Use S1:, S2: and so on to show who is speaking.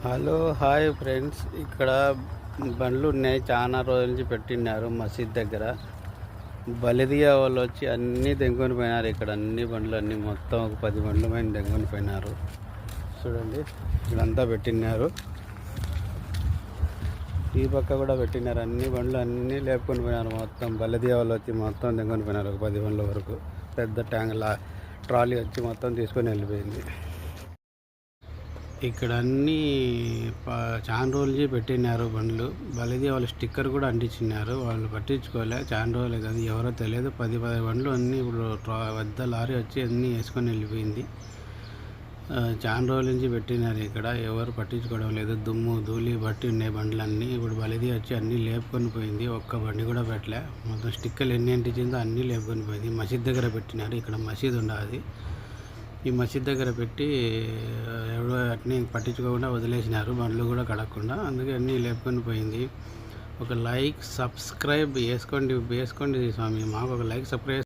S1: Hello hi friends, ఇక్కడ బండ్లు ఉన్నాయి. చాలా రోజుల నుంచి పెట్టినారు మసీద్ దగ్గర. బలిదియా వాళ్ళు వచ్చి అన్నీ దెంగుకొని పోయినారు. ఇక్కడ అన్ని బండ్లు అన్నీ మొత్తం ఒక 10 బండ్లు పైన దెంగుకొని పోయినారు. చూడండి, ఇక్కడంతా పెట్టినారు. ఈ పక్క కూడా పెట్టినారు. అన్ని బండ్లు అన్నీ లేపుకొని పోయినారు. మొత్తం బలిదియా వాళ్ళు వచ్చి మొత్తం దెంగుకొని పోయినారు. ఒక 10 బండ్ల వరకు పెద్ద ట్రాలీ వచ్చి మొత్తం తీసుకొని వెళ్ళిపోయింది. ఇక్కడ అన్నీ చాలా రోజులు పెట్టినారు బండ్లు. బలిది వాళ్ళు స్టిక్కర్ కూడా అంటించినారు. వాళ్ళు పట్టించుకోలే. చాలా రోజులు కదా, ఎవరో తెలియదు. 10 బండ్లు అన్నీ ఇప్పుడు పెద్ద లారీ వచ్చి అన్నీ వేసుకొని వెళ్ళిపోయింది. చాలా రోజుల నుంచి పెట్టినారు. ఇక్కడ ఎవరు పట్టించుకోవడం లేదు. దుమ్ము ధూళి బట్టి ఉన్నాయి బండ్లన్నీ. ఇప్పుడు బలిది వచ్చి అన్నీ లేపుకొని పోయింది. ఒక్క బండి కూడా పెట్టలే. మొత్తం స్టిక్కర్లు ఎన్ని అంటించిందో అన్నీ లేపుకొని పోయింది. మసీద్ దగ్గర పెట్టినారు. ఇక్కడ మసీద్ ఉండదు. ఈ మసీద్ దగ్గర పెట్టి ఎవరో అట్నీ పట్టించుకోకుండా వదిలేసినారు. బండ్లు కూడా కడగకుండా. అందుకే అన్నీ లేపుకొని పోయింది. ఒక లైక్ సబ్స్క్రైబ్ వేసుకోండి స్వామి. మాకు ఒక లైక్ సబ్స్క్రైబ్